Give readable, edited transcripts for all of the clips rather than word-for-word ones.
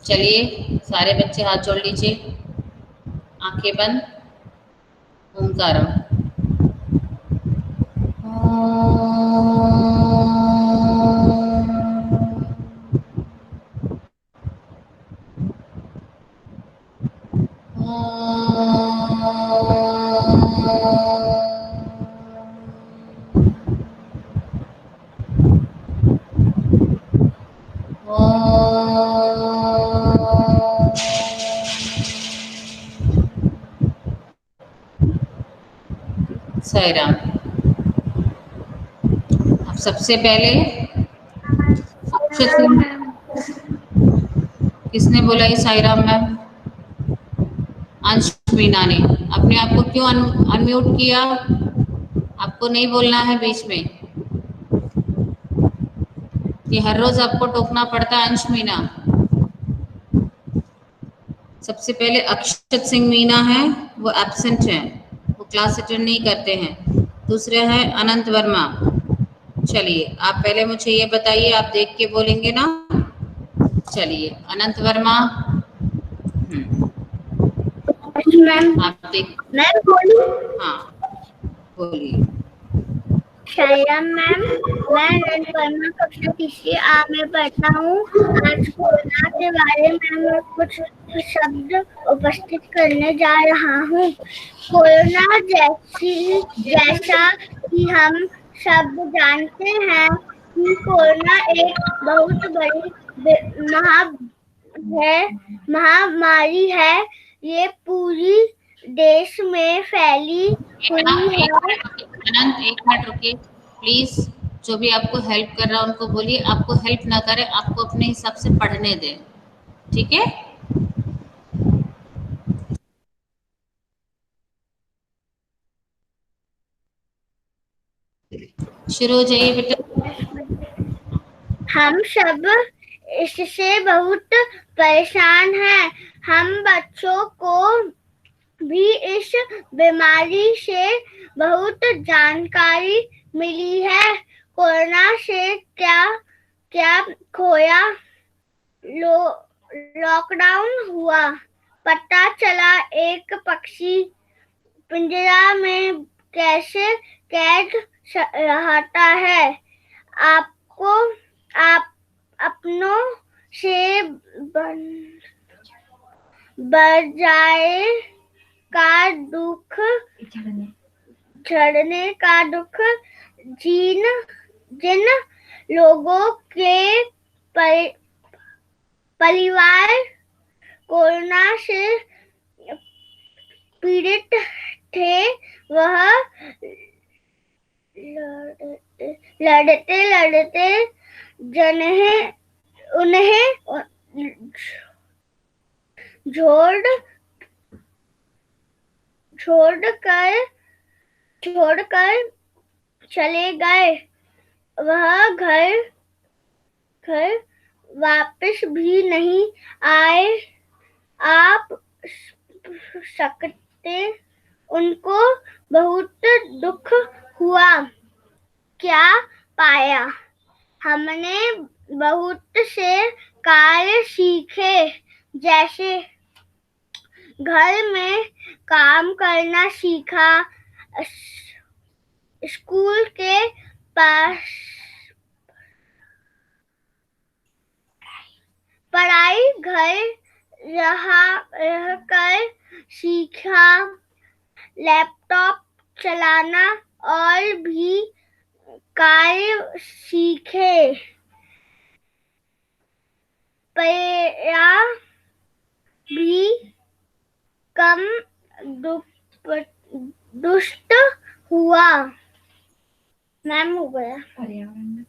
चलिए सारे बच्चे हाथ जोड़ लीजिए, आंखें बंद, ओंकारम। साई राम। अब सबसे पहले अक्षत किसने बोला ये साई राम मैम? अंश मीना ने। अपने आप को क्यों अनम्यूट किया? आपको नहीं बोलना है बीच में, कि हर रोज आपको टोकना पड़ता है। अंश मीना। सबसे पहले अक्षत सिंह मीना है, वो एब्सेंट है, वो क्लास अटेंड नहीं करते हैं। दूसरे हैं अनंत वर्मा। चलिए आप पहले मुझे ये बताइए, आप देख के बोलेंगे ना। चलिए अनंत वर्मा। मैम आप देख। मैं बोलूं? हाँ बोलिए। शायरा मैम, मैं अनंत वर्मा कक्षा तीसरी आ में पढ़ता हूँ। आज कोरोना के बारे में मैं कुछ शब्द उपस्थित करने जा रहा हूँ। कोरोना जैसा कि हम सब जानते हैं कि कोरोना एक बहुत बड़ी महामारी है। ये पूरी देश में फैली हुई है। अनंत एक मिनट रुकिए प्लीज। जो भी आपको हेल्प कर रहा है उनको बोलिए आपको हेल्प ना करे, आपको अपने हिसाब से पढ़ने दें, ठीक है? शुरू हो जाइए बेटा। हम सब इससे बहुत परेशान हैं। हम बच्चों को भी इस बीमारी से बहुत जानकारी मिली है। कोरोना से क्या क्या खोया, लॉकडाउन हुआ, पता चला एक पक्षी पिंजरा में कैसे कैद रहता है। आपको आप अपनों से बजाय का दुख झड़ने का दुख जिन लोगों के परिवार कोरोना से पीड़ित थे, वह लड़ते लड़ते उन्हें छोड़कर चले गए। वह घर वापस भी नहीं आए। आप सकते उनको बहुत दुख हुआ। क्या पाया? हमने बहुत से कार्य सीखे, जैसे घर में काम करना सीखा, स्कूल के पास पढ़ाई घर रहकर सीखा, लैपटॉप चलाना और भी कार्य सीखे। पढ़ा भी कम दुष्ट हुआ। मैम हो गया। पर्यावरण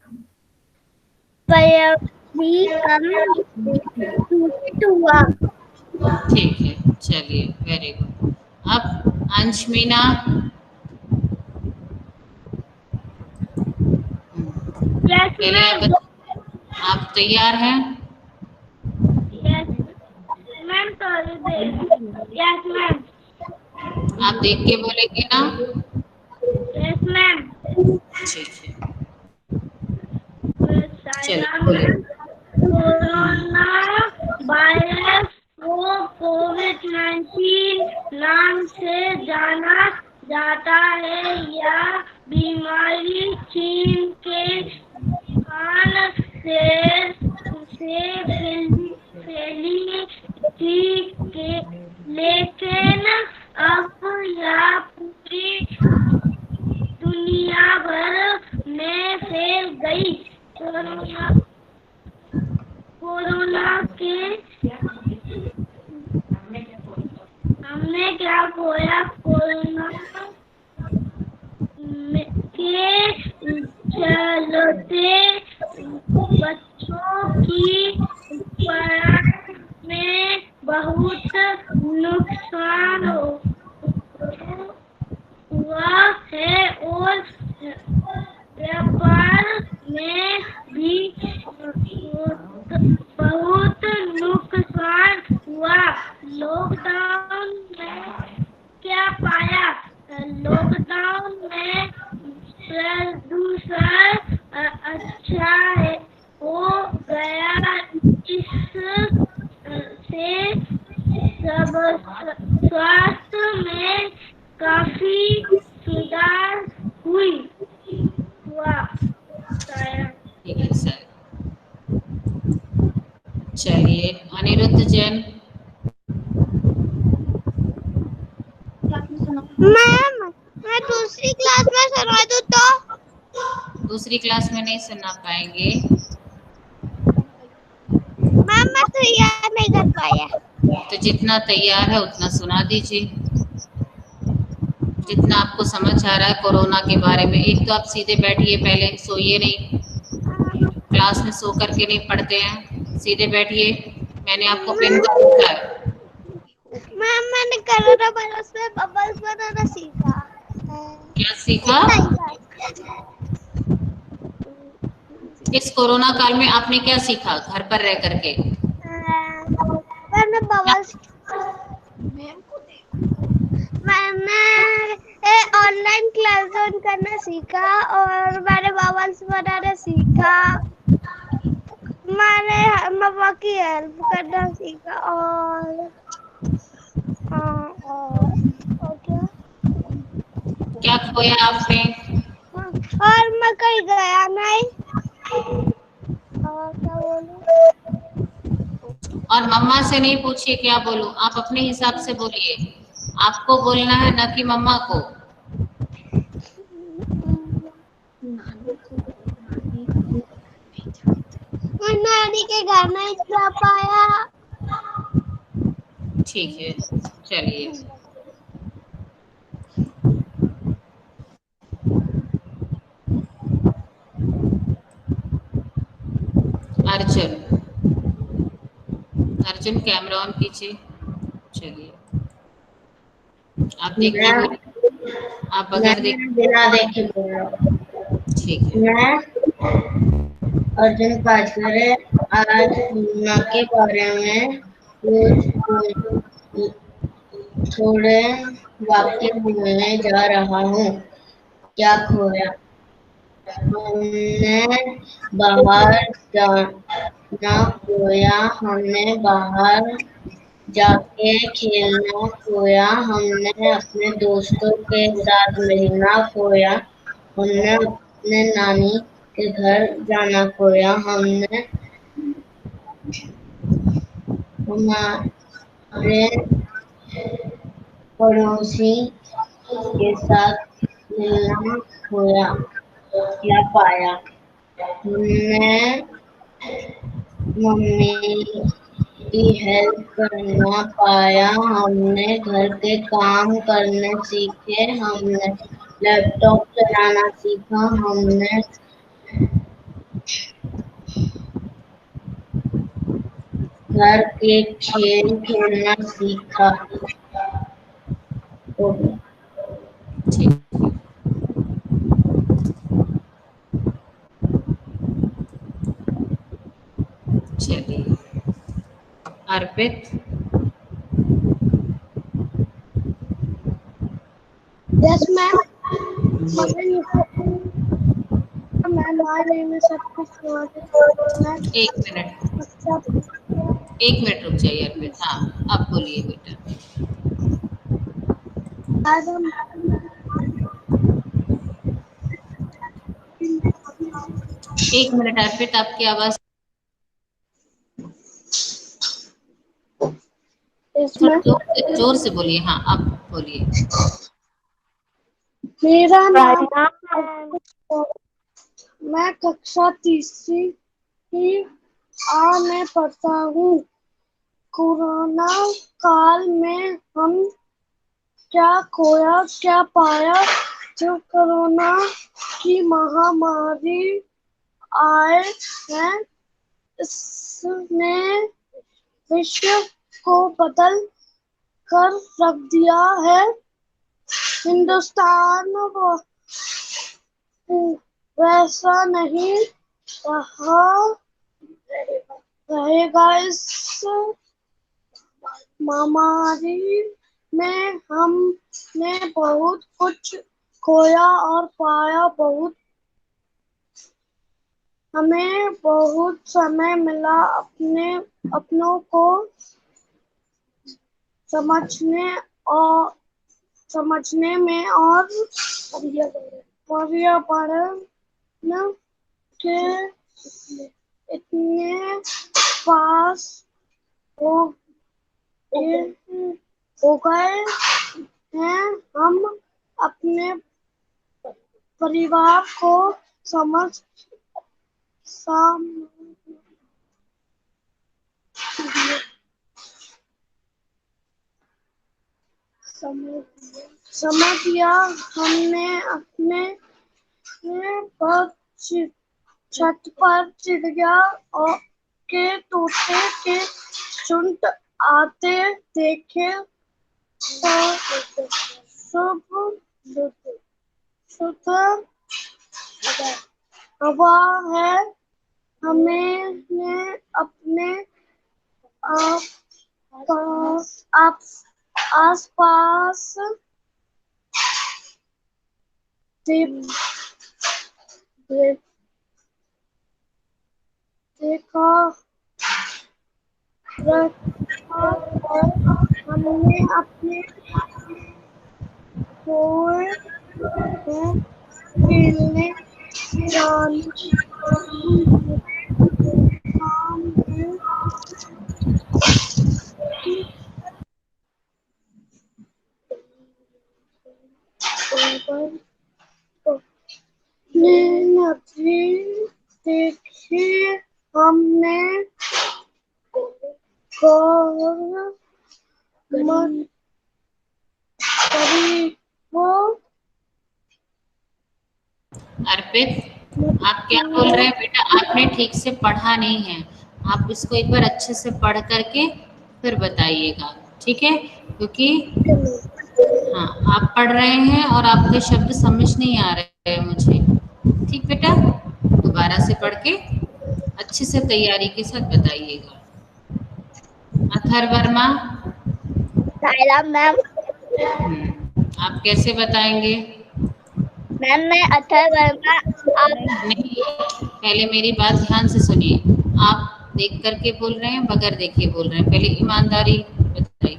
भी कम दूषित हुआ। ठीक है, चलिए वेरी गुड। अब अंश मीना। आप तैयार हैं? Ma'am yes ma'am. आप देख के बोलेंगे ना? Yes ma'am. ठीक है। चलिए बोलिए। कोरोना वायरस को कोविड-19 नाम से जाना जाता है। यह बीमारी चीन के वुहान से फैली थी, लेकिन अब यह पूरी दुनिया भर में फैल गई। कोरोना के हमने क्या खोया? कोरोना के चलते बच्चों की पढ़ाई में बहुत नुकसान हुआ है और व्यापार में भी बहुत नुकसान हुआ। लॉकडाउन में क्या पाया? लॉकडाउन में प्रदूषण अच्छा हो गया। इससे स्वास्थ्य में काफी सुधार हुआ। ठीक है सर। चलिए अनिरुद्ध जैन। मैम मैं दूसरी क्लास में सुना दूं तो? दूसरी क्लास में नहीं सुना पाएंगे। मैम मैं तैयार नहीं कर पाया। तो जितना तैयार है उतना सुना दीजिए, जितना आपको समझ आ रहा है कोरोना के बारे में। एक तो आप सीधे बैठिए, पहले सोइए नहीं, क्लास में सो करके नहीं पढ़ते हैं, सीधे बैठिए। मैंने आपको पेन का रखा है। मैम मैंने कोरोना वायरस में बबल्स बनाना सीखा। क्या सीखा? इस कोरोना काल में आपने क्या सीखा घर पर रह करके? मैंने बबल्स, मैंने ऑनलाइन क्लास ज्वाइन करना सीखा और मैंने बबल्स बनाना सीखा। मैंने मम्मा की हेल्प करना सीखा और क्या खोया आपने? और मैं कहीं गया नहीं। और क्या बोलूं? और मम्मा से नहीं पूछिए क्या बोलूं, आप अपने हिसाब से बोलिए। आपको बोलना है, न कि मम्मा को। मैं नानी के घर नहीं जा पाया। ठीक है चलिए। अर्जुन, अर्जुन कैमरा ऑन कीजिए। चलिए आप देखिए, आप बगैर बिना देखे बोल रहा हूँ। ठीक है। मैं अर्जुन पाजकर आज कोरोना के बारे में कुछ थोड़े वाक्य बोलने जा रहा हूँ। क्या खोया? हमने बाहर जाना खोया, हमने बाहर जाके खेलना खोया, हमने अपने दोस्तों के साथ मिलना खोया, हमने अपने नानी के घर जाना खोया, हमने हमारे पड़ोसी के साथ मिलना खोया। क्या पाया? हमने मम्मी की हेल्प करना पाया, हमने घर के काम करने सीखे, हमने लैपटॉप चलाना सीखा, हमने घर के खेल खेलना सीखा। ठीक। चलिए Arpit. Yes ma'am. Ma'am My name is Satya. एक मिनट रुक जाइए अर्पित। हाँ, आप बोलिए बेटा। एक मिनट अर्पित, आपकी आवाज जोर से बोलिए। हाँ, आप बोलिए। मेरा नाम मैं कक्षा तीसरी आ में पढ़ता हूँ। कोरोना काल में हम क्या खोया क्या पाया। जब कोरोना की महामारी आए है, इसने विश्व को बदल कर रख दिया है। हिंदुस्तान वैसा नहीं रहेगा। इस महामारी में हमने बहुत कुछ खोया और पाया। हमें बहुत समय मिला अपनों को समझने में और पर्यावरण के इतने पास हो गए हैं। हम अपने परिवार को समझिया। हमने अपने पर छत पर चिड़िया के तोते के झुंड आते देखे। शुद्ध हवा है। हमने अपने आस पास देखा हमने अपने खेलने नदी देखी। हमने अर्पित, आप क्या बोल रहे हैं बेटा? आपने ठीक से पढ़ा नहीं है। आप इसको एक बार अच्छे से पढ़ करके फिर बताइएगा, ठीक है? क्योंकि हाँ, आप पढ़ रहे हैं और आपके शब्द समझ नहीं आ रहे हैं मुझे। ठीक बेटा, दोबारा से पढ़ के अच्छे से तैयारी के साथ बताइएगा। अथर्ववर्मा। मैम आप कैसे बताएंगे? मैम मैं अथर्ववर्मा। नहीं, पहले मेरी बात ध्यान से सुनिए। आप देख करके बोल रहे हैं, बगैर देखे बोल रहे हैं? पहले ईमानदारी बताइए।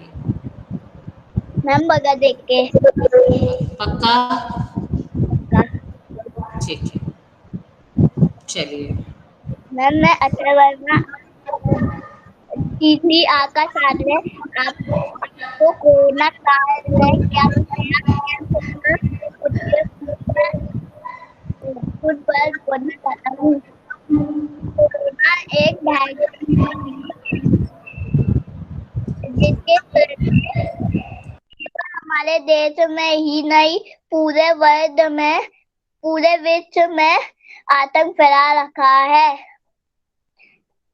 मैम बगैर देख के। पक्का? ठीक है, चलिए। मैम मैं अथर्ववर्मा तीसरी आ का छात्र है। आपको कोरोना काल में क्या खुद पर बोलना चाहता हूँ। कोरोना एक जिसके हमारे देश में ही नहीं पूरे विश्व में आतंक फैला रखा है।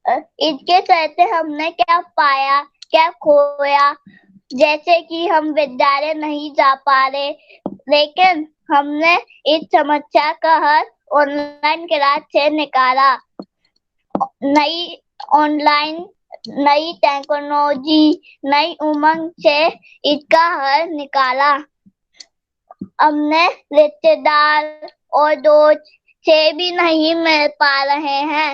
इसके चलते हमने क्या पाया क्या खोया। जैसे कि हम विद्यालय नहीं जा पा रहे, लेकिन हमने इस समस्या का हल ऑनलाइन क्लास से निकाला। नई टेक्नोलॉजी, नई उमंग से इसका हल निकाला। हमने रिश्तेदार और दोस्त से भी नहीं मिल पा रहे हैं।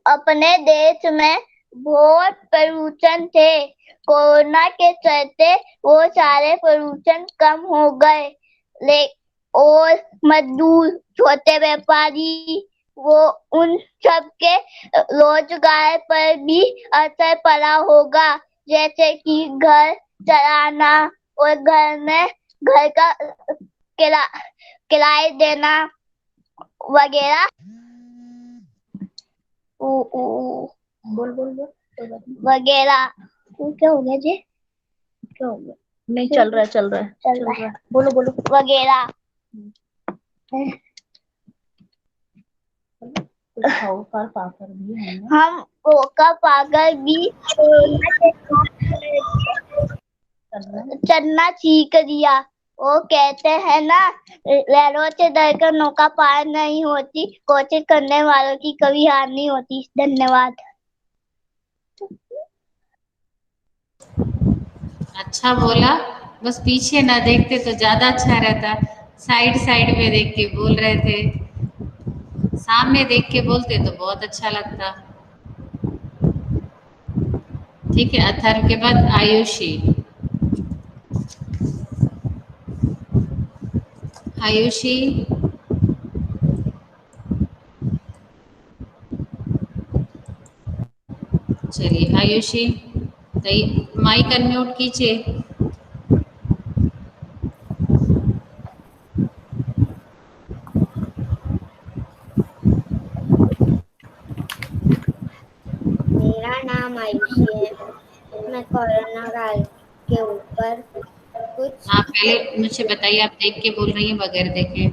अपने देश में बहुत प्रदूषण थे, कोरोना के चलते वो सारे प्रदूषण कम हो गए। और मजदूर, छोटे व्यापारी, वो उन सब के रोजगार पर भी असर पड़ा होगा, जैसे कि घर चलाना और घर का किराए देना वगैरह। बोल बोल बोल वगैरह। क्या हो गया जी? क्या हो गया? नहीं, चल रहा है। बोलो बोलो वगैरह। पाकर भी है ना? हम ओका पाकर भी कोरोना के चलना सीख लिया। वो कहते हैं ना, लहरों से डरकर नौका पार नहीं होती, कोशिश करने वालों की कभी हार नहीं होती। धन्यवाद। अच्छा बोला, बस पीछे ना देखते तो ज्यादा अच्छा रहता। साइड साइड में देख के बोल रहे थे, सामने देख के बोलते तो बहुत अच्छा लगता। ठीक है, अथर्व के बाद आयुषी। आयुषी, चलिए आयुषी, तो माइक अनम्यूट कीजिए। मेरा नाम आयुषी है। मैं कोरोना काल के ऊपर कुछ आप पहले मुझे बताइए, आप देख के बोल रही हैं बगैर देखे?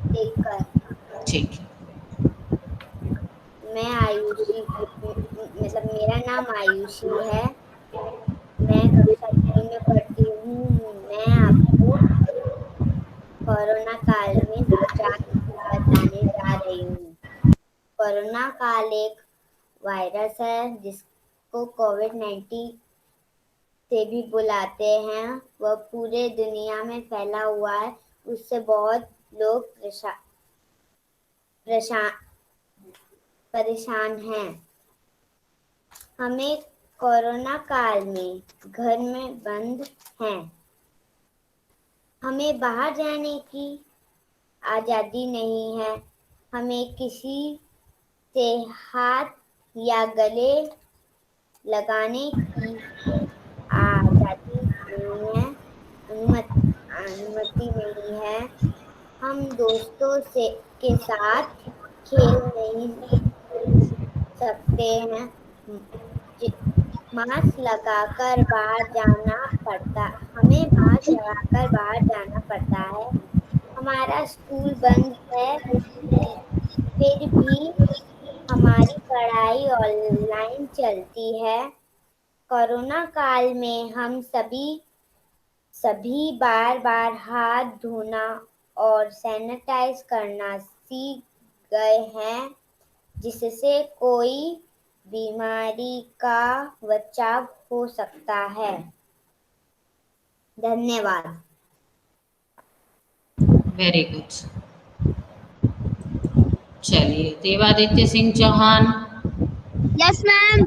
देखकर। ठीक है। मैं आयुषी, मतलब मेरा नाम आयुषी है। मैं कक्षा 3 में पढ़ती हूँ। मैं आपको कोरोना काल में 2 बताने जा रही हूँ। कोरोना काल एक वायरस है जिसको कोविड-19 से भी बुलाते हैं। वह पूरे दुनिया में फैला हुआ है। उससे बहुत लोग परेशान हैं। हमें कोरोना काल में घर में बंद हैं। हमें बाहर जाने की आज़ादी नहीं है। हमें किसी से हाथ या गले लगाने की आज़ादी नहीं है, अनुमति नहीं है। हम दोस्तों के साथ खेल नहीं सकते हैं। मास्क लगाकर बाहर जाना पड़ता है। हमारा स्कूल बंद है, फिर भी हमारी पढ़ाई ऑनलाइन चलती है। कोरोना काल में हम सभी बार-बार हाथ धोना और सैनिटाइज करना सीख गए हैं, जिससे कोई बीमारी का बचाव हो सकता है। धन्यवाद। Very good. चलिए, देवादित्य सिंह चौहान। Yes ma'am.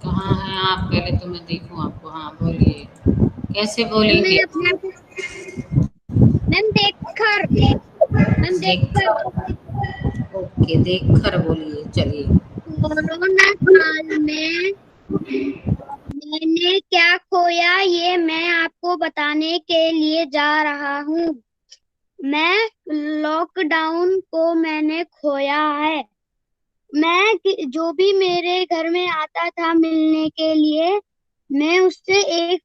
कहाँ हैं आप? पहले तो मैं देखूं आपको। हाँ बोलिए, कैसे बोलेंगे? मैम देखकर। मैम देखकर। ओके, देख कर बोलिए। चलिए। कोरोना काल में मैंने क्या खोया, ये मैं आपको बताने के लिए जा रहा हूँ। मैं लॉकडाउन को मैंने खोया है। मैं जो भी मेरे घर में आता था मिलने के लिए, मैं उससे 1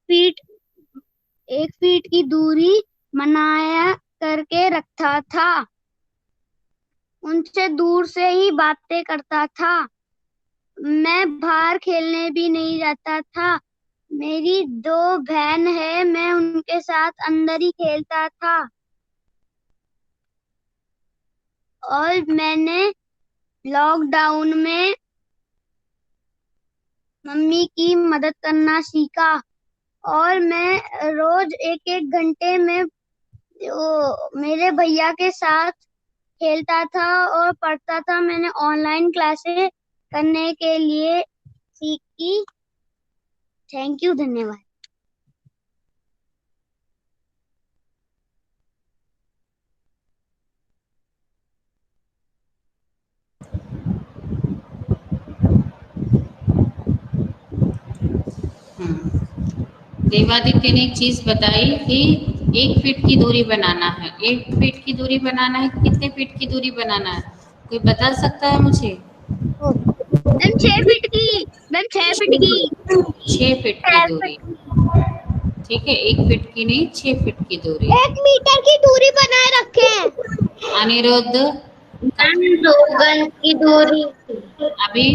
फीट की दूरी बनाया करके रखता था। उनसे दूर से ही बातें करता था। मैं बाहर खेलने भी नहीं जाता था। मेरी 2 बहन है, मैं उनके साथ अंदर ही खेलता था। और मैंने लॉकडाउन में मम्मी की मदद करना सीखा। और मैं रोज 1-1 घंटे में मेरे भैया के साथ खेलता था और पढ़ता था। मैंने ऑनलाइन क्लासेस करने के लिए सीखी। थैंक यू, धन्यवाद। देवादित्य ने एक चीज बताई कि 1 फीट की दूरी बनाना है। 1 फीट की दूरी बनाना है, कितने फीट की दूरी बनाना है, कोई बता सकता है मुझे? मैम 6 फीट की। मैम 6 फीट की। 6 फीट की दूरी, ठीक है। 1 फीट की नहीं, 6 फीट की दूरी। 1 मीटर की दूरी बनाए रखे हैं। अनिरुद्ध, मैम 2 गज की दूरी। अभी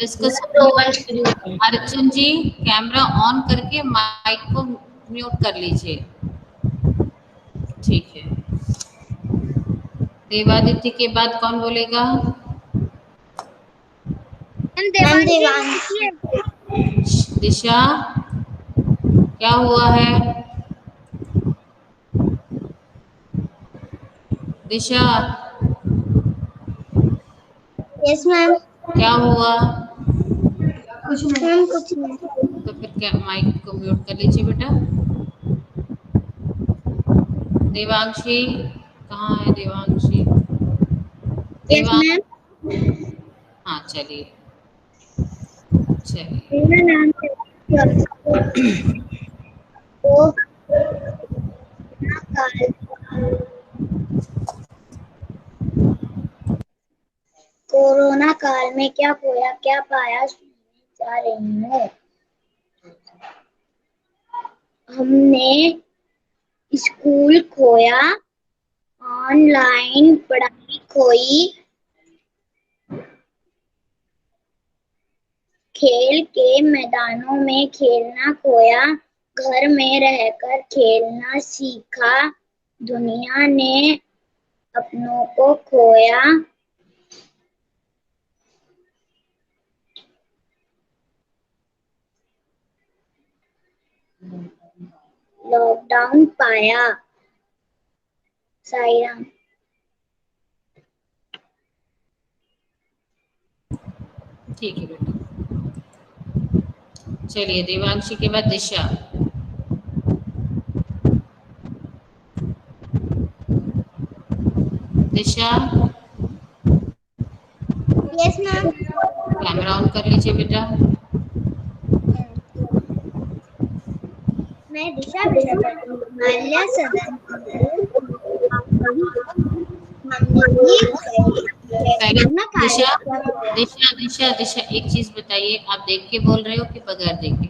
डिस्कस। मैम 2 गज की दूरी। अर्जुन जी, कैमरा ऑन करके माइक को म्यूट कर लीजिए, ठीक है। देवादित्य के बाद कौन बोलेगा? मैम देवांशी। दिशा, क्या हुआ है? दिशा, यस मैम। क्या हुआ? कुछ नहीं मैम, कुछ नहीं। तो फिर क्या, माइक को म्यूट कर लीजिए बेटा। देवांशी, कहाँ है देवांशी? Yes ma'am. हाँ, चलिए चलिए। मेरा नाम तो कोरोना काल में क्या खोया क्या पाया सुनने जा रही हूँ। हमने स्कूल खोया, ऑनलाइन पढ़ाई खोई, खेल के मैदानों में खेलना खोया, घर में रहकर खेलना सीखा, दुनिया ने अपनों को खोया, लॉकडाउन पाया। साई राम। ठीक है बेटा, चलिए। देवांशी के बाद दिशा। दिशा, यस मैम। कैमरा ऑन कर लीजिए बेटा। मैं दिशा विद्यापति हिमालय सदन हमने पहले कोरोना काल दिशा, में दिशा दिशा दिशा, एक चीज बताइए, आप देख के बोल रहे हो कि बगैर देखे?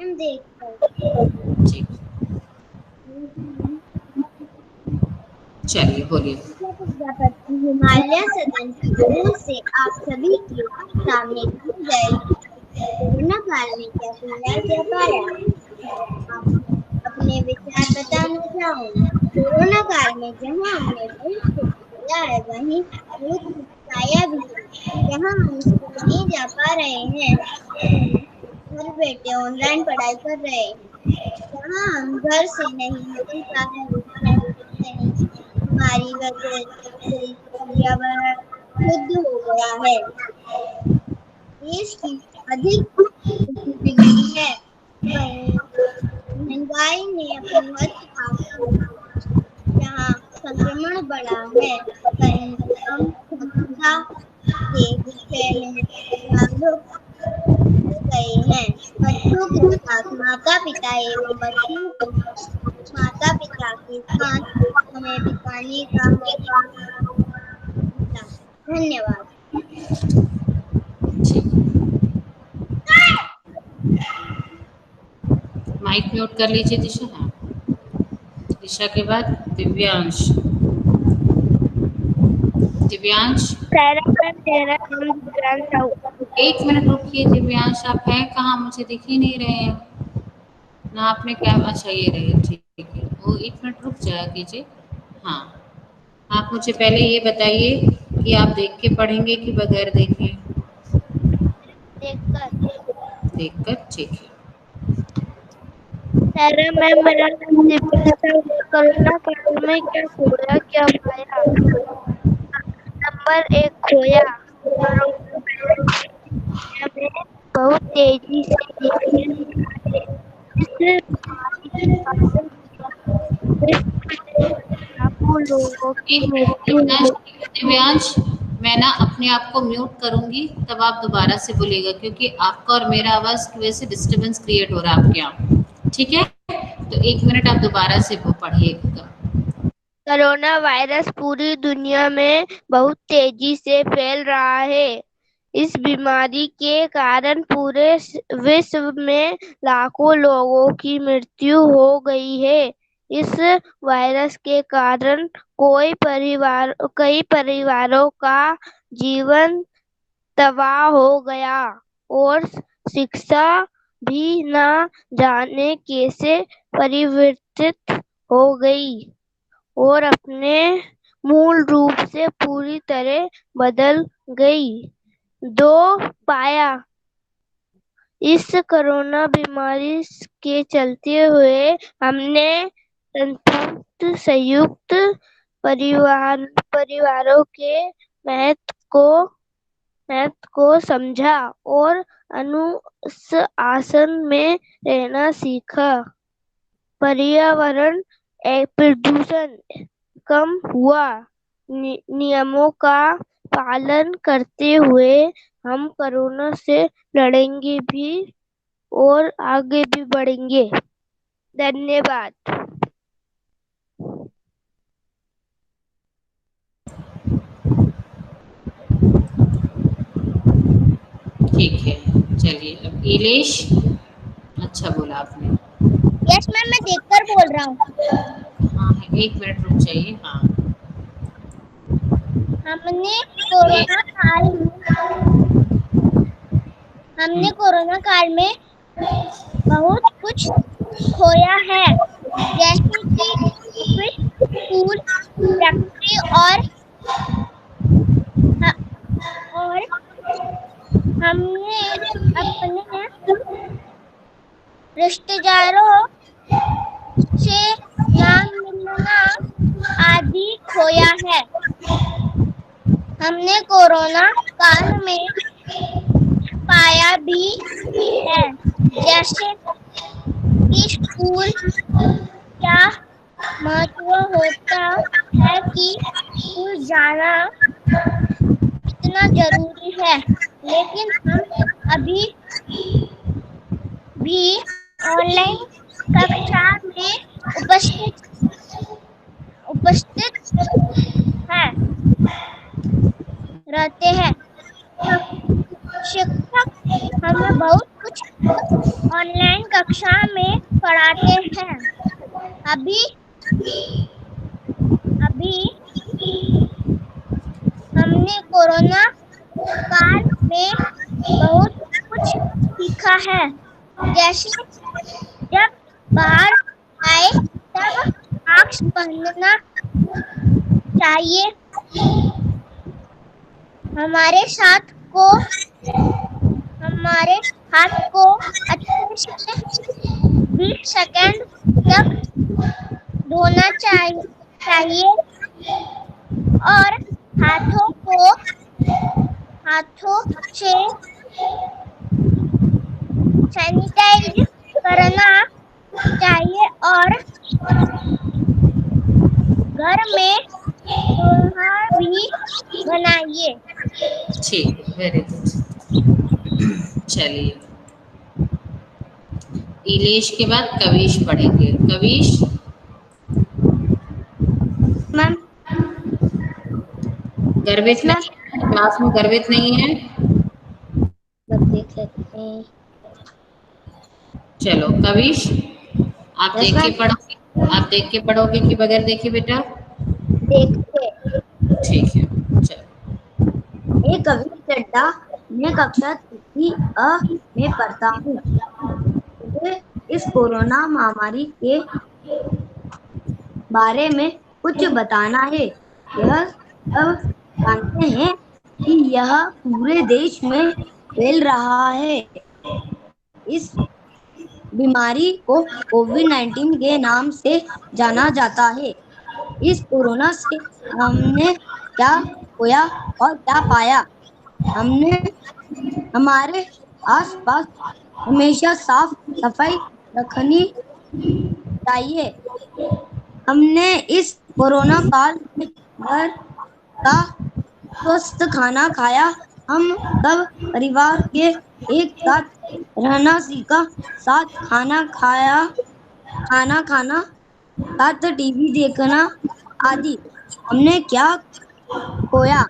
हम देख ठीक, चलिए बोलिए। विद्यापति हिमालय सदन की ओर से आप सभी के सामने दी गई कोरोना काल में क्या खोया क्या पाया अपने विचार बताना चाहूँगी। कोरोना काल में जहाँ हमने बहुत कुछ खोया है, वहीं बहुत कुछ पाया भी है। जहाँ हम स्कूल नहीं जा पा रहे हैं, घर बैठे ऑनलाइन पढ़ाई कर रहे हैं। जहाँ हम घर से नहीं निकल पा रहे हैं, नहीं, हमारी वजह से पर्यावरण शुद्ध हो गया है। देश की अधिक बिगड़ी है, वहीं महंगाई ने अपनी हद पार कर दी। जहाँ संक्रमण बढ़ा है, वहीं हम स्वच्छता के विषय में जागरूक हो गए हैं। बच्चों के साथ माता पिता एवं बच्चों को माता पिता के साथ समय बिताने का मौका मिला। धन्यवाद। माइक म्यूट कर लीजिए दिशा। हाँ, दिशा के बाद दिव्यांश। दिव्यांश, 1 मिनट रुकिए। दिव्यांश, आप हैं कहाँ? मुझे दिख ही नहीं रहे हैं ना। आपने क्या, अच्छा ये रहे, ठीक है। वो 1 मिनट रुक जाया कीजिए। हाँ, आप मुझे पहले ये बताइए कि आप देख के पढ़ेंगे कि बगैर देखे? देखकर। देखकर, ठीक है। शायरा मैम, मेरा नाम दिव्या था। कोरोना काल में क्या खोया क्या पाया। नंबर 1, खोया। दुनिया में बहुत तेजी से फैल रहा है। इस बीमारी के कारण लाखों लोगों की मृत्यु हो। दिव्यांश, मैं ना अपने आप को म्यूट करूंगी, तब आप दोबारा से बोलिएगा, क्योंकि आपका और मेरा आवाज की वजह से डिस्टरबेंस क्रिएट हो रहा है आपके यहाँ। ठीक है, तो 1 मिनट आप दोबारा से वो पढ़िएगा। कोरोना वायरस पूरी दुनिया में बहुत तेजी से फैल रहा है। इस बीमारी के कारण पूरे विश्व में लाखों लोगों की मृत्यु हो गई है। इस वायरस के कारण कई परिवारों का जीवन तबाह हो गया और शिक्षा भी न जाने कैसे परिवर्तित हो गई और अपने मूल रूप से पूरी तरह बदल गई। 2, पाया। इस कोरोना बीमारी के चलते हुए हमने संयुक्त परिवारों के महत्व को समझा और अनुशासन में रहना सीखा। पर्यावरण प्रदूषण कम हुआ। नियमों का पालन करते हुए हम कोरोना से लड़ेंगे भी और आगे भी बढ़ेंगे। धन्यवाद। ठीक है, चलिए अब इलेश, अच्छा बोला आपने। यस मैम, मैं देखकर बोल रहा हूँ। हाँ, 1 मिनट रुक जाइए। हाँ, हमने कोरोना काल में बहुत कुछ खोया है, जैसे कि ऑफिस, स्कूल, फैक्ट्री और हमने अपने रिश्तेदारों से ना मिलना आदि खोया है। हमने कोरोना काल में पाया भी है, जैसे कि स्कूल क्या महत्व होता है कि स्कूल जाना कितना जरूरी है, लेकिन हम अभी भी ऑनलाइन कक्षा में उपस्थित रहते हैं। शिक्षक हमें बहुत कुछ ऑनलाइन कक्षा में पढ़ाते हैं। अभी हमने कोरोना काल में बहुत कुछ सीखा है, जैसे जब बाहर आए तब मास्क पहनना चाहिए, हमारे हाथ को अच्छे से 20 सेकंड तक धोना चाहिए और हाथों से सैनिटाइज करना चाहिए और घर में त्योहार भी बनाइए। ठीक, वेरी गुड। चलिए, इलेश के बाद कविश पढ़ेंगे। कविश मैम, गर्वित नहीं, क्लास में गर्वित नहीं है। देख लेते हैं। चलो कविश, आप देख के पढ़ोगे कि बगैर देखे बेटा? देखते। ठीक है, चलो। एक कवि चड्ढा, मैं कक्षा 3 अ में पढ़ता हूँ। मुझे इस कोरोना महामारी के बारे में कुछ बताना है। यह सब जानते हैं कि यह पूरे देश में फैल रहा है। इस बीमारी को कोविड-19 के नाम से जाना जाता है। इस कोरोना से हमने क्या खोया और क्या पाया? हमने हमारे आसपास हमेशा साफ सफाई रखनी चाहिए। हमने इस कोरोना काल में घर का स्वस्थ खाना खाया। हम सब परिवार के एक साथ रहना सीखा, साथ खाना खाना, साथ टीवी देखना आदि। हमने क्या खोया?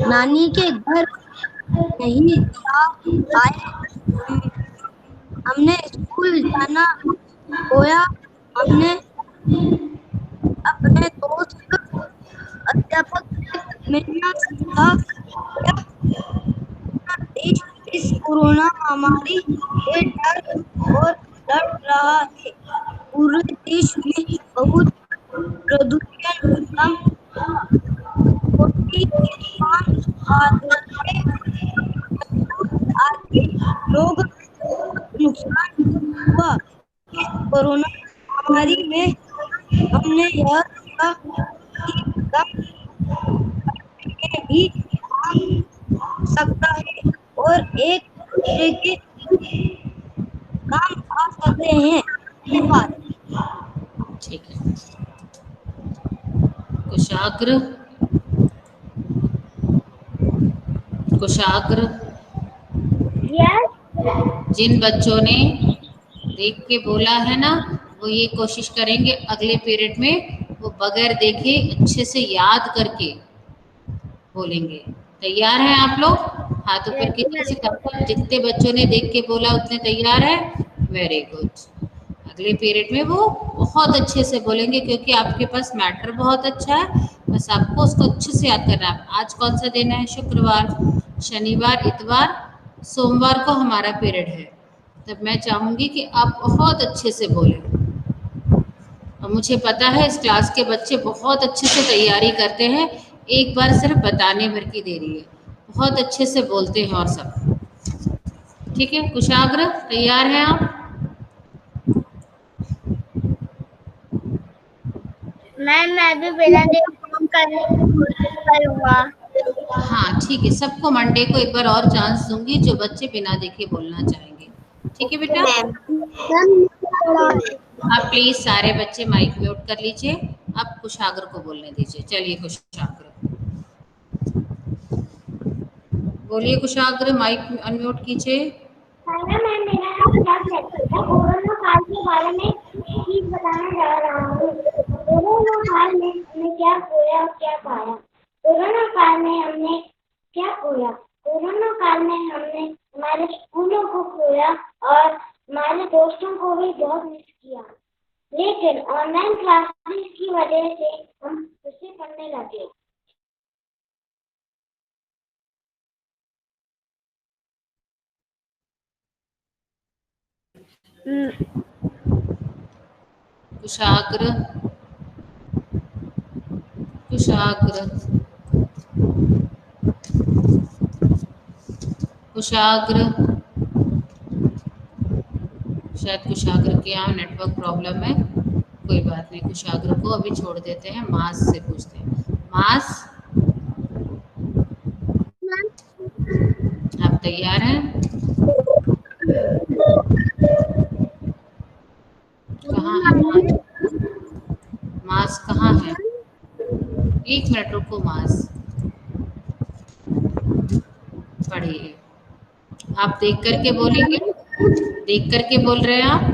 नानी के घर नहीं जा पाए। हमने स्कूल जाना खोया। हमने अपने दोस्त अध्यापक से मिलना सीखा। देश इस कोरोना महामारी से डर और लड़ रहा है। पूरे देश में बहुत प्रदूषण कम हुआ। छोटी दुकान वाले आदि लोग नुकसान हुआ। इस कोरोना महामारी में हमने यह सीखा कि कम में भी आ सकता है और एक दूसरे के काम आ सकते हैं। धन्यवाद। ठीक है। कुशाग्र यस जिन बच्चों ने देख के बोला है ना, वो ये कोशिश करेंगे अगले पीरियड में वो बगैर देखे अच्छे से याद करके बोलेंगे। तैयार हैं आप लोग? हाथ ऊपर कीजिए से जितने बच्चों ने देख के बोला उतने तैयार है। Very good. अगले पीरियड में वो बहुत अच्छे से बोलेंगे क्योंकि आपके पास मैटर बहुत अच्छा है, बस आपको उसको अच्छे से याद करना है। आज कौन सा दिन है? शुक्रवार, शनिवार, इतवार, सोमवार को हमारा पीरियड है। तब मैं चाहूंगी कि आप बहुत अच्छे से बोलें। और मुझे पता है इस क्लास के बच्चे बहुत अच्छे से तैयारी करते हैं, एक बार सिर्फ बताने भर की देरी है, बहुत अच्छे से बोलते हैं और सब। ठीक है कुशाग्र, तैयार हैं आप? मैं भी बिना देख करने की कोशिश करूंगा। हाँ ठीक है, सबको मंडे को एक बार और चांस दूंगी जो बच्चे बिना देखे बोलना चाहेंगे। ठीक है बेटा? आप प्लीज सारे बच्चे माइक म्यूट कर लीजिए। अब कुशाग्र को बोलने दीजिए। चलिए कुशाग्र बोलिए। कुशाग्र माइक अनम्यूट कीजिए। मैं मेरा कोरोना काल के बारे में चीज बताने जा रहा हूँ। कोरोना काल में हमने क्या खोया और क्या पाया? कोरोना काल में हमने क्या खोया? कोरोना काल में हमने हमारे स्कूलों को खोया और हमारे दोस्तों को भी बहुत मिस किया। लेकिन ऑनलाइन क्लासेस की वजह से हम फिर से पढ़ने लगे। कुशाग्र कुशाग्र कुशाग्र शायद कुशाग्र के यहाँ नेटवर्क प्रॉब्लम है। कोई बात नहीं, कुशाग्र को अभी छोड़ देते हैं। मास से पूछते हैं। मास, आप तैयार हैं? कहाँ है मास? कहाँ है? एक मिनट रुको। मास पढ़िए। आप देख करके बोलेंगे? देख करके बोल रहे हैं आप?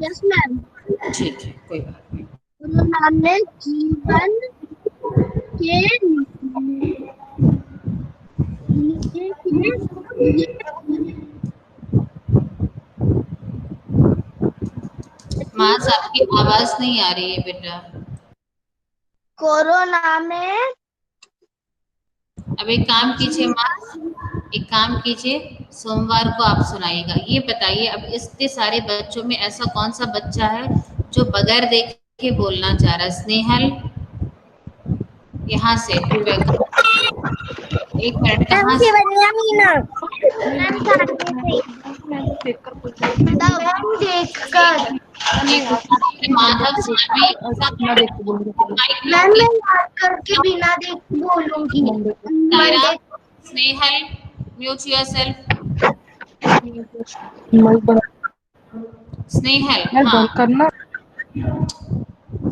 Yes ma'am. ठीक है, कोई बात नहीं। हमने जीवन के मास आपकी आवाज नहीं आ रही है बेटा। कोरोना में अब एक काम कीजिए मास, एक काम कीजिए, सोमवार को आप सुनाइएगा। ये बताइए अब इतने सारे बच्चों में ऐसा कौन सा बच्चा है जो बगैर देखे बोलना चाह रहा है? स्नेहल, यहाँ से एक मिनट। कहाँ से? मैम देखकर। माधव सानवी सब माइक मैम म्यूट मैं याद करके बिना देख बोलूंगी। Saira Monday. Snehal mute yourself Snehal हाँ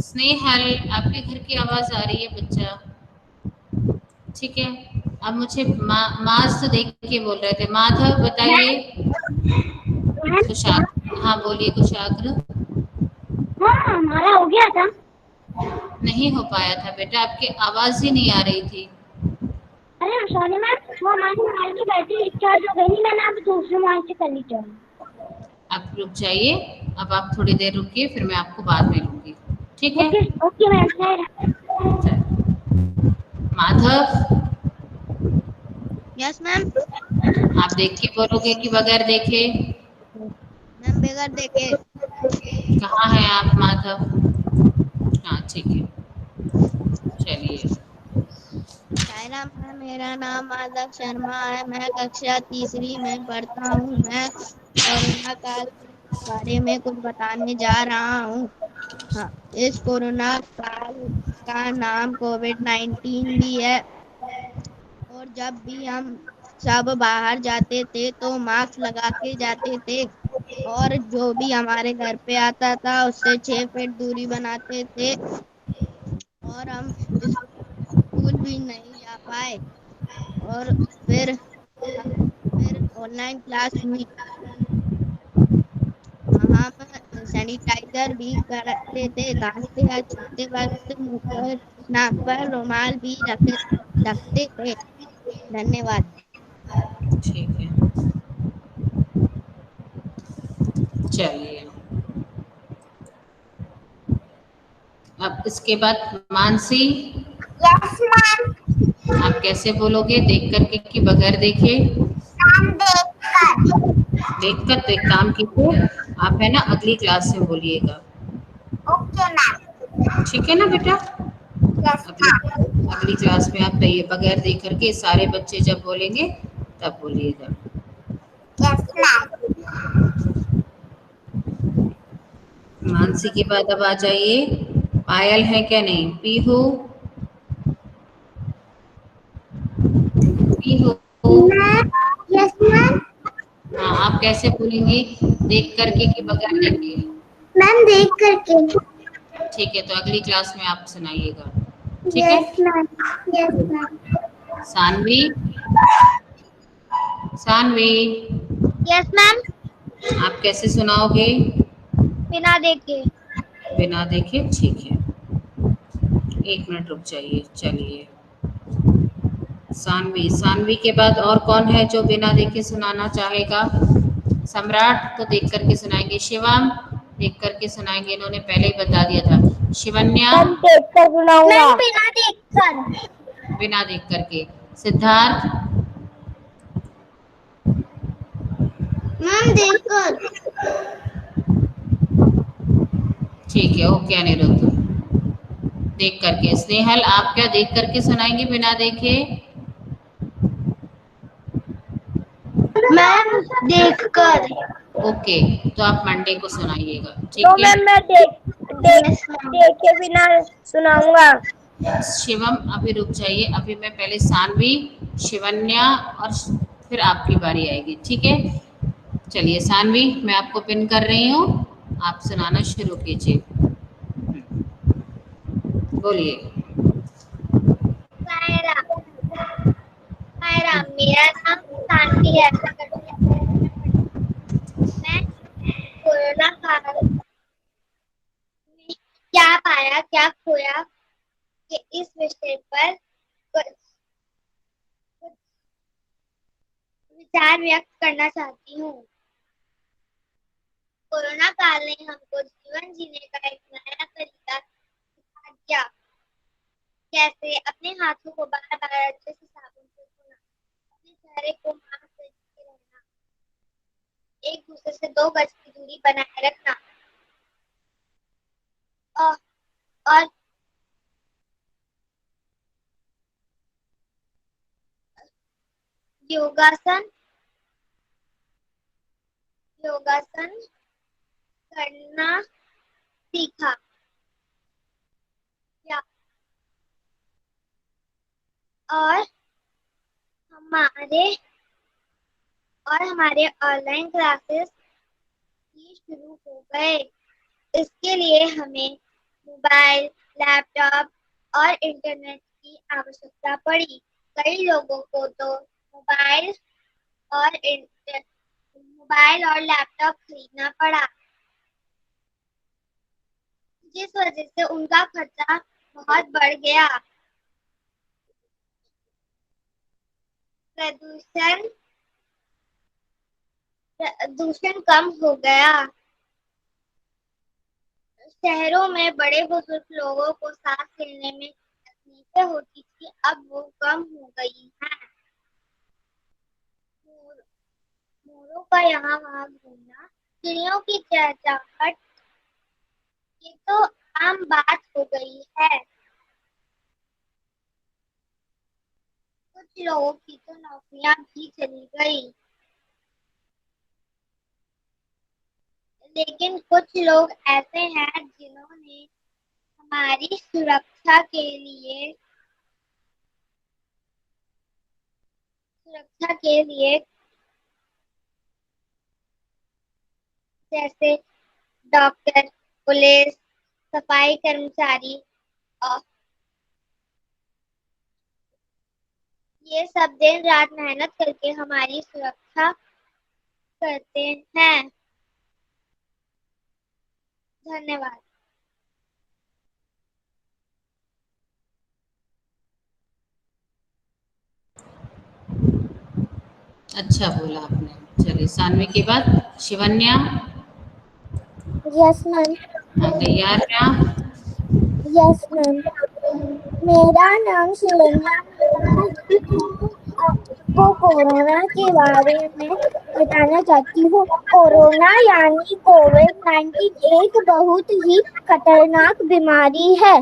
स्नेहल आपके घर की आवाज आ रही है बच्चा ठीक है अब मुझे माज तो देख के बोल रहे थे माधव बताइए कुशाग्र हाँ बोलिए कुशाग्र हाँ हमारा हो गया था। नहीं हो पाया था बेटा आपकी आवाज ही नहीं आ रही थी अरे सॉरी मैम, वो हमारी मोबाइल की बैटरी डिस्चार्ज हो गई नहीं, मैंने अब दूसरे मोबाइल से कर ली चार्ज। आप रुक जाइए अब आप थोड़ी देर रुकिए फिर मैं आपको बाद में लूंगी ठीक है okay okay ma'am sir. Madhav yes ma'am. आप देख के बोलोगे कि बगैर देखे मैम बगैर देखे। कहाँ है आप माधव हाँ ठीक है चलिए सायरा मैम, मेरा नाम माधव शर्मा है, मैं कक्षा तीसरी में पढ़ता हूँ। मैं कोरोना काल के बारे में कुछ बताने जा रहा हूँ। हाँ, इस कोरोना काल का नाम कोविड-19 भी है और जब भी हम सब बाहर जाते थे तो मास्क लगा के जाते थे और जो भी हमारे घर पे आता था उससे 6 फीट दूरी बनाते थे और हम स्कूल भी नहीं जा पाए और फिर ऑनलाइन क्लास हुई। हम सैनिटाइजर भी करते थे, खांसते या छींकते वक्त मुंह पर नाक पर रुमाल भी रखते थे। धन्यवाद। ठीक है चलिए अब इसके बाद मानसी यस मैम। आप कैसे बोलोगे देख करके कि बगैर देखे मैम देखकर। देखकर तो एक काम कीजिए आप है ना अगली क्लास में बोलिएगा ओके मैम। ठीक है ना बेटा यस अगली अगली क्लास में आप कहिए बगैर देख करके सारे बच्चे जब बोलेंगे तब बोलिएगा यस मैम। मानसी के बाद अब आ जाइए पायल है क्या नहीं Pihu Pihu ma'am yes ma'am. हाँ आप कैसे बोलेंगे देख करके कि बगैर देखे मैम देख करके। ठीक है तो अगली क्लास में आप सुनाइएगा ठीक है yes ma'am. Yes ma'am. Sanvi Sanvi yes ma'am. आप कैसे सुनाओगे बिना देखे। बिना देखे ठीक है एक मिनट रुक जाइए चलिए सानवी सानवी के बाद और कौन है जो बिना देखे सुनाना चाहेगा सम्राट तो देख करके सुनाएंगे शिवम देख करके सुनाएंगे इन्होंने पहले ही बता दिया था शिवन्या मैम देख कर सुनाऊंगा। मैम बिना देख कर। बिना देख करके सिद्धार्थ मैम देख कर। ठीक है ओके अनिरुद्ध देख करके स्नेहल आप क्या देख करके सुनाएंगे बिना देखे मैम देख कर। ओके तो आप मंडे को सुनाइएगा तो ठीक है मैम मैं देखे बिना सुनाऊंगा। शिवम अभी रुक जाइए अभी मैं पहले सानवी शिवन्या और फिर आपकी बारी आएगी ठीक है चलिए सानवी मैं आपको पिन कर रही हूँ आप सुनाना शुरू कीजिए बोलिए सायरा। सायरा मेरा नाम शांति है। मैं कोरोना काल में क्या पाया क्या खोया के इस विषय पर कुछ विचार व्यक्त करना चाहती हूँ। कोरोना काल ने हमको जीवन जीने का एक नया तरीका सिखा दिया। कैसे अपने हाथों को बार बार अच्छे से साबुन से धोना, अपने चेहरे को मास्क से ढके रहना, एक दूसरे से 2 गज की दूरी बनाए रखना और, और योगासन योगासन करना सीखा। या और हमारे ऑनलाइन क्लासेस भी शुरू हो गए। इसके लिए हमें मोबाइल, लैपटॉप और इंटरनेट की आवश्यकता पड़ी। कई लोगों को तो मोबाइल और लैपटॉप खरीदना पड़ा, जिस वजह से उनका खर्चा बहुत बढ़ गया। प्रदूषण कम हो गया। शहरों में बड़े बुजुर्ग लोगों को सांस लेने में तकलीफें होती थी, अब वो कम हो गई हैं। मोरों का यहाँ वहाँ घूमना, चिड़ियों की चहचहाहट, ये तो आम बात हो गई है। कुछ लोगों की तो नौकरियां भी चली गई, लेकिन कुछ लोग ऐसे हैं जिन्होंने हमारी सुरक्षा के लिए जैसे डॉक्टर, पुलिस, सफाई कर्मचारी और ये सब दिन रात मेहनत करके हमारी सुरक्षा करते हैं। धन्यवाद। अच्छा बोला आपने। चलिए सानवी के बाद शिवन्या। Yes ma'am. हाँ, तैयार हैं आप? Yes ma'am. मेरा नाम शिवन्या है। आपको कोरोना के बारे में बताना चाहती हूँ। कोरोना यानी कोविड-19 एक बहुत ही खतरनाक बीमारी है।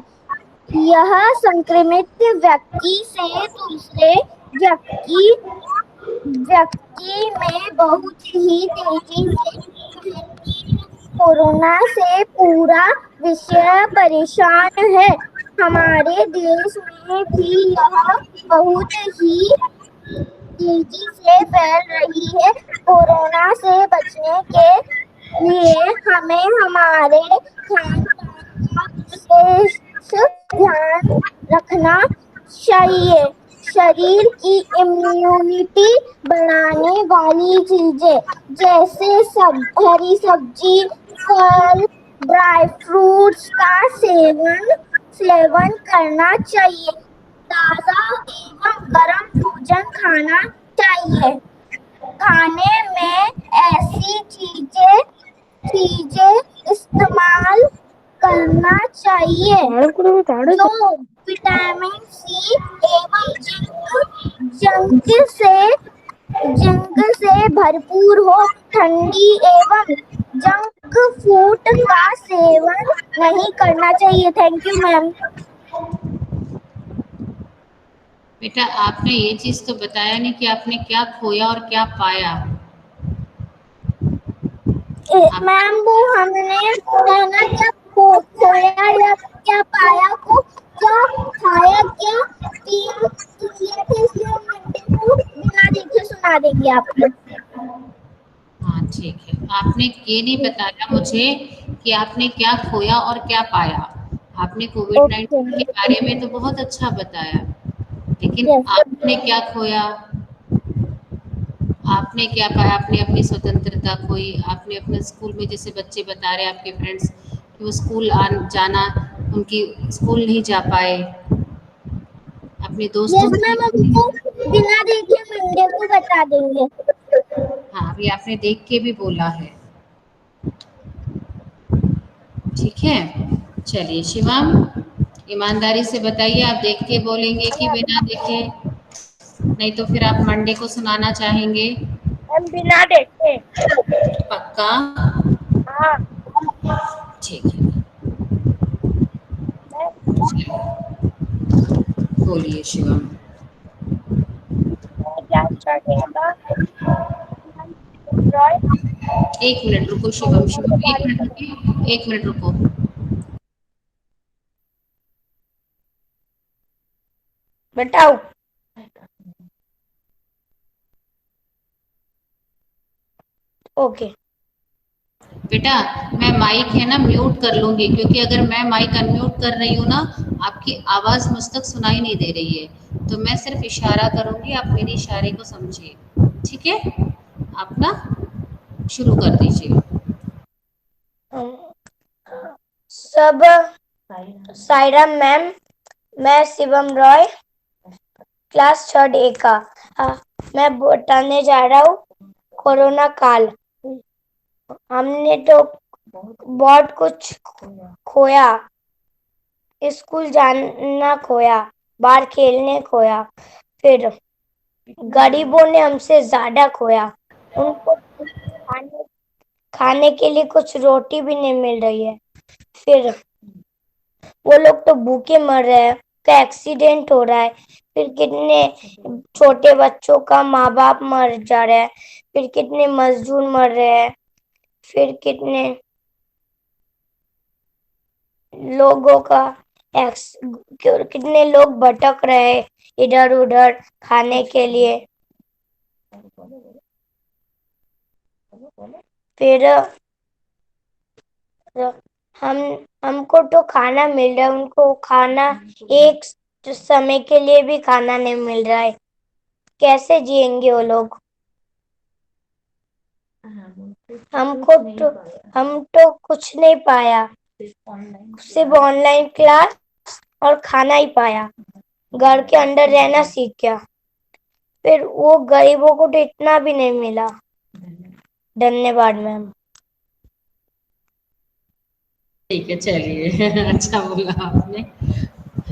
यह संक्रमित व्यक्ति से दूसरे व्यक्ति में बहुत ही तेजी से फैलती है। कोरोना से पूरा विश्व परेशान है। हमारे देश में भी यह बहुत ही तेजी से फैल रही है। कोरोना से बचने के लिए हमें हमारे खान पान का विशेष ध्यान रखना चाहिए। शरीर की इम्यूनिटी बढ़ाने वाली चीजें जैसे हरी सब्जी, फल, ड्राई फ्रूट्स का सेवन करना चाहिए। ताजा एवं गर्म भोजन खाना चाहिए। खाने में ऐसी चीजें इस्तेमाल करना चाहिए जो विटामिन सी एवं जिंक से भरपूर हो। ठंडी एवं जंक फूड का सेवन नहीं करना चाहिए। Thank you ma'am. बेटा आपने ये चीज तो बताया नहीं कि आपने क्या खोया और क्या पाया। मैम वो हमने खाना क्या खोया या क्या पाया को क्या खाया क्या पिया किए थे, इसलिए मंडे को बिना देखे सुना देंगे आपको। हाँ ठीक है। आपने ये नहीं बताया मुझे कि आपने क्या खोया और क्या पाया। आपने कोविड-19 के बारे में तो बहुत अच्छा बताया, लेकिन आपने क्या खोया, आपने क्या पाया? आपने अपनी स्वतंत्रता खोई, आपने अपने स्कूल में जैसे बच्चे बता रहे आपके फ्रेंड्स कि वो स्कूल जाना उनकी स्कूल नहीं जा पाए, अपने दोस्तों बिना देखे मंडे को बता देंगे। हाँ अभी आपने देख के भी बोला है। ठीक है चलिए शिवम ईमानदारी से बताइए, आप देख के बोलेंगे कि बिना देखे? नहीं तो फिर आप मंडे को सुनाना चाहेंगे? हम बिना देखे। पक्का? हाँ ठीक है बोलिए शिवम। क्या स्टार्ट होगा? एक मिनट रुको शिवम, शिवम एक मिनट रुकिए, एक मिनट रुको। बताओ। ओके। बेटा मैं माइक है ना म्यूट कर लूंगी, क्योंकि अगर मैं माइक अनम्यूट कर रही हूँ ना, आपकी आवाज मुझ तक सुनाई नहीं दे रही है। तो मैं सिर्फ इशारा करूंगी, आप मेरे इशारे को समझिए, ठीक है? आप ना शुरू कर दीजिए। सब सायरा मैम, मैं शिवम रॉय, क्लास 3 A का। मैं बताने जा रहा हूँ कोरोना काल। हमने तो बहुत कुछ खोया, स्कूल जाना खोया, बाहर खेलने खोया, फिर गरीबों ने हमसे ज्यादा खोया। उनको खाने के लिए कुछ रोटी भी नहीं मिल रही है। फिर वो लोग तो भूखे मर रहे हैं, का एक्सीडेंट हो रहा है। फिर कितने छोटे बच्चों का माँ बाप मर जा रहे हैं। फिर कितने मजदूर मर रहे हैं। फिर कितने लोगों का कितने लोग भटक रहे हैं इधर उधर खाने के लिए। फिर हम हमको तो खाना मिल रहा है, उनको खाना एक समय के लिए भी खाना नहीं मिल रहा है। कैसे जिएंगे वो लोग? हम तो कुछ नहीं पाया, सिर्फ ऑनलाइन क्लास और खाना ही पाया। घर के अंदर रहना सीख गया। फिर वो गरीबों को तो इतना भी नहीं मिला। धन्यवाद मैम। ठीक है, चलिए अच्छा बोला आपने,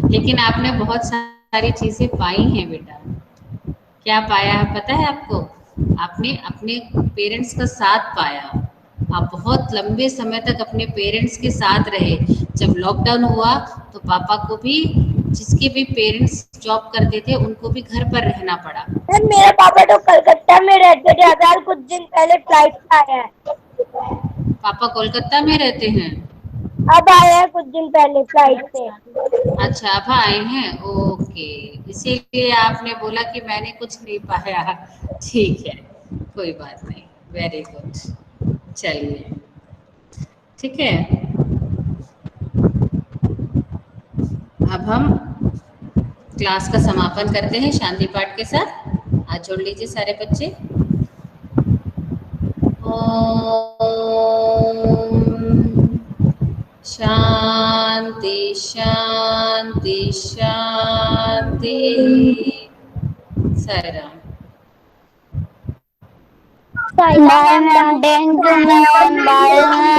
लेकिन आपने बहुत सारी चीजें पाई हैं बेटा। क्या पाया है पता है आपको? आपने अपने पेरेंट्स का साथ पाया। आप बहुत लंबे समय तक अपने पेरेंट्स के साथ रहे। जब लॉकडाउन हुआ तो पापा को भी, जिसके भी पेरेंट्स जॉब करते थे, उनको भी घर पर रहना पड़ा। मेरे पापा तो कलकत्ता में रहते थे, अभी कुछ दिन पहले फ्लाइट से आया है। पापा कोलकाता में रहते हैं? अब आया है कुछ दिन पहले फ्लाइट से। अच्छा, अब आए हैं, ओके। इसीलिए आपने बोला कि मैंने कुछ नहीं पाया। ठीक है, कोई बात नहीं, वेरी गुड। चलिए, ठीक है। अब हम क्लास का समापन करते हैं शांति पाठ के साथ। हाथ जोड़ लीजिए सारे बच्चे। ओम शांति शांति शांति। Sai Ram. Bye, ma'am. Thank you, ma'am. Bye, ma'am.